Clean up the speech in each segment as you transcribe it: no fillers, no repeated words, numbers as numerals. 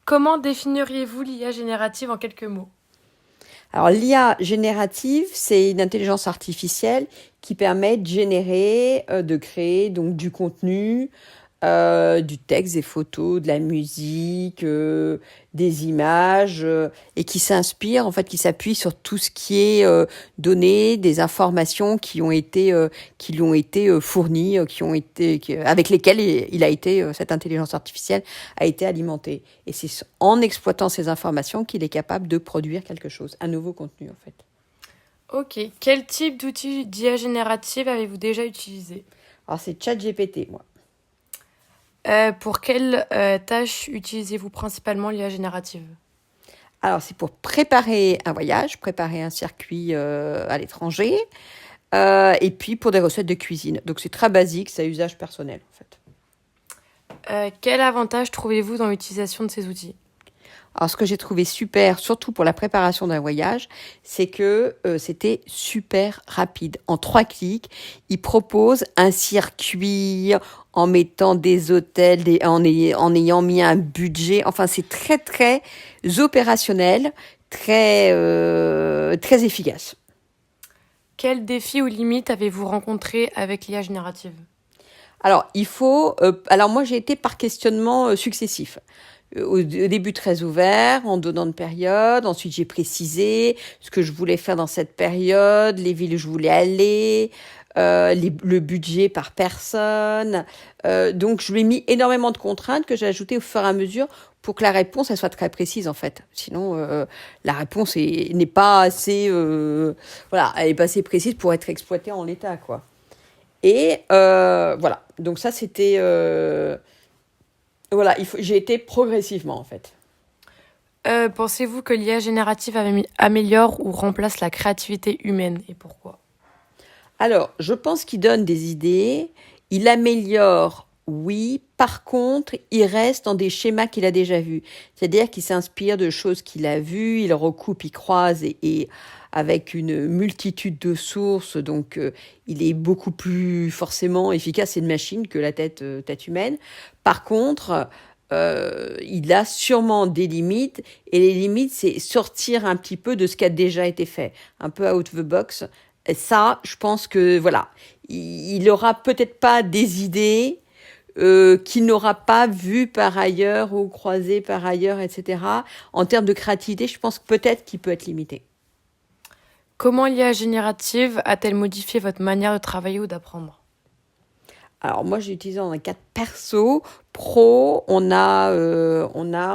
Comment définiriez-vous l'IA générative en quelques mots? Alors, l'IA générative, c'est une intelligence artificielle qui permet de générer, de créer donc du contenu, du texte, des photos, de la musique, des images, et qui s'inspire, en fait, qui s'appuie sur tout ce qui est donné, des informations qui lui ont été fournies, avec lesquelles il a été, cette intelligence artificielle a été alimentée. Et c'est en exploitant ces informations qu'il est capable de produire quelque chose, un nouveau contenu, en fait. Ok. Quel type d'outil d'IA générative avez-vous déjà utilisé? Alors, c'est ChatGPT, moi. Pour quelles tâches utilisez-vous principalement l'IA générative? Alors, c'est pour préparer un voyage, préparer un circuit à l'étranger, et puis pour des recettes de cuisine. Donc, c'est très basique, c'est à usage personnel, en fait. Quel avantage trouvez-vous dans l'utilisation de ces outils? Alors, ce que j'ai trouvé super, surtout pour la préparation d'un voyage, c'est que c'était super rapide. En 3 clics, il propose un circuit en mettant des hôtels, en ayant mis un budget. Enfin, c'est très, très opérationnel, très efficace. Quels défis ou limites avez-vous rencontrés avec l'IA générative? Alors, alors moi, j'ai été par questionnement successif. Au début très ouvert, en donnant de période. Ensuite, j'ai précisé ce que je voulais faire dans cette période, les villes où je voulais aller, le budget par personne. Donc, je lui ai mis énormément de contraintes que j'ai ajoutées au fur et à mesure pour que la réponse elle soit très précise en fait. Sinon, la réponse n'est pas assez, voilà, elle est pas assez précise pour être exploitée en l'état, quoi. Et voilà. Donc ça, c'était voilà, j'ai été progressivement en fait. Pensez-vous que l'IA générative améliore ou remplace la créativité humaine et pourquoi? Alors, je pense qu'il donne des idées, il améliore, oui. Par contre, il reste dans des schémas qu'il a déjà vus. C'est-à-dire qu'il s'inspire de choses qu'il a vues, il recoupe, il croise et avec une multitude de sources. Donc, il est beaucoup plus forcément efficace, c'est une machine que la tête humaine. Par contre, il a sûrement des limites, et les limites, c'est sortir un petit peu de ce qui a déjà été fait, un peu out of the box. Et ça, je pense que voilà, il aura peut-être pas des idées qu'il n'aura pas vues par ailleurs ou croisées par ailleurs, etc. En termes de créativité, je pense que peut-être qu'il peut être limité. Comment l'IA générative a-t-elle modifié votre manière de travailler ou d'apprendre? Alors moi, j'ai utilisé dans un cadre perso, pro. On a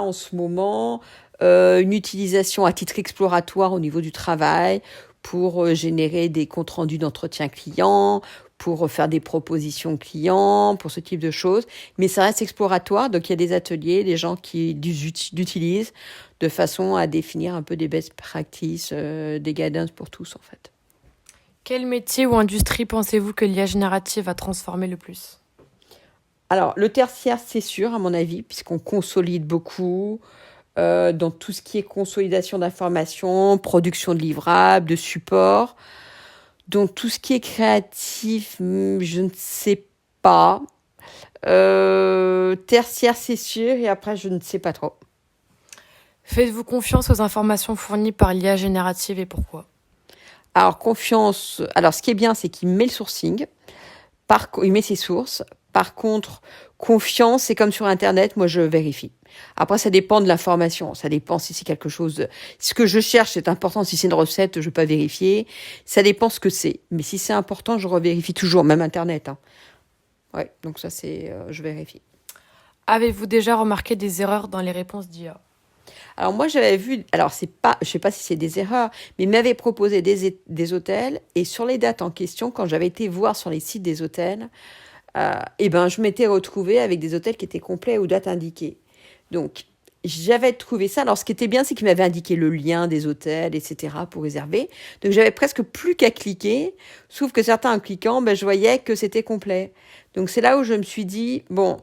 en ce moment une utilisation à titre exploratoire au niveau du travail pour générer des comptes rendus d'entretien client, pour faire des propositions clients, pour ce type de choses. Mais ça reste exploratoire, donc il y a des ateliers, des gens qui l'utilisent de façon à définir un peu des best practices, des guidance pour tous en fait. Quel métier ou industrie pensez-vous que l'IA générative va transformer le plus? Alors, le tertiaire, c'est sûr, à mon avis, puisqu'on consolide beaucoup dans tout ce qui est consolidation d'informations, production de livrables, de supports. Donc, tout ce qui est créatif, je ne sais pas. Tertiaire, c'est sûr, et après, je ne sais pas trop. Faites-vous confiance aux informations fournies par l'IA générative et pourquoi? Alors, confiance. Alors, ce qui est bien, c'est qu'il met le sourcing. Il met ses sources. Par contre, confiance, c'est comme sur Internet, moi je vérifie. Après, ça dépend de l'information. Ça dépend si c'est quelque chose. Ce que je cherche, c'est important. Si c'est une recette, je ne vais pas vérifier. Ça dépend ce que c'est. Mais si c'est important, je revérifie toujours, même Internet. Hein. Ouais, donc ça, je vérifie. Avez-vous déjà remarqué des erreurs dans les réponses d'IA? Alors moi, j'avais vu. Alors c'est pas, je sais pas si c'est des erreurs, mais il m'avait proposé des hôtels et sur les dates en question, quand j'avais été voir sur les sites des hôtels, et ben je m'étais retrouvée avec des hôtels qui étaient complets aux dates indiquées. Donc, j'avais trouvé ça. Alors, ce qui était bien, c'est qu'il m'avait indiqué le lien des hôtels, etc., pour réserver. Donc, j'avais presque plus qu'à cliquer. Sauf que certains, en cliquant, ben, je voyais que c'était complet. Donc, c'est là où je me suis dit, bon,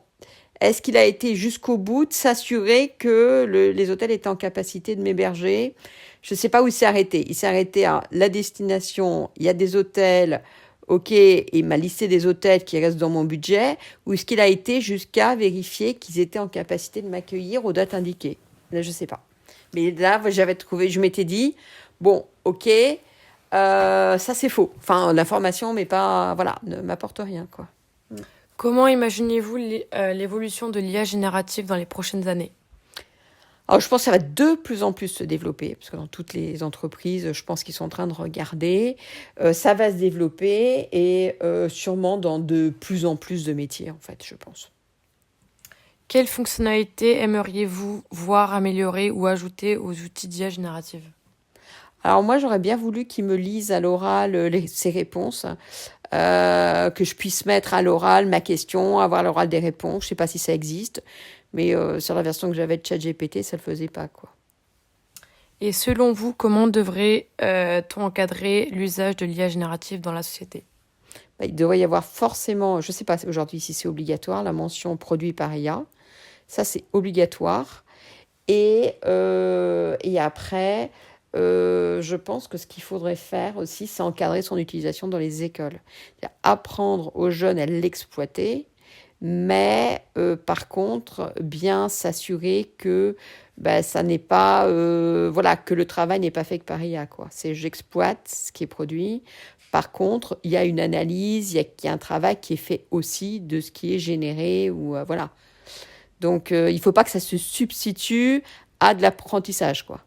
est-ce qu'il a été jusqu'au bout de s'assurer que les hôtels étaient en capacité de m'héberger? Je ne sais pas où il s'est arrêté. Il s'est arrêté à la destination, il y a des hôtels, ok, et il m'a listé des hôtels qui restent dans mon budget, ou est-ce qu'il a été jusqu'à vérifier qu'ils étaient en capacité de m'accueillir aux dates indiquées? Là, je sais pas. Mais là, je m'étais dit, bon, ok, ça c'est faux. Enfin, l'information, mais pas, voilà, ne m'apporte rien, quoi. Comment imaginez-vous l'évolution de l'IA générative dans les prochaines années? Alors, je pense que ça va de plus en plus se développer, parce que dans toutes les entreprises, je pense qu'ils sont en train de regarder. Ça va se développer et sûrement dans de plus en plus de métiers, en fait, je pense. Quelles fonctionnalités aimeriez-vous voir améliorées ou ajoutées aux outils d'IA générative? Alors moi, j'aurais bien voulu qu'ils me lisent à l'oral ces réponses, que je puisse mettre à l'oral ma question, avoir à l'oral des réponses. Je sais pas si ça existe, mais sur la version que j'avais de ChatGPT, ça le faisait pas, quoi. Et selon vous, comment devrait-on encadrer l'usage de l'IA générative dans la société? Bah, il devrait y avoir forcément, je sais pas aujourd'hui si c'est obligatoire, la mention produit par IA. Ça, c'est obligatoire. Et après, je pense que ce qu'il faudrait faire aussi, c'est encadrer son utilisation dans les écoles. C'est-à-dire apprendre aux jeunes à l'exploiter, mais par contre, bien s'assurer que bah, ça n'est pas, voilà, que le travail n'est pas fait que par IA, quoi. C'est j'exploite ce qui est produit. Par contre, il y a une analyse, il y a un travail qui est fait aussi de ce qui est généré ou voilà. Donc, il ne faut pas que ça se substitue à de l'apprentissage, quoi.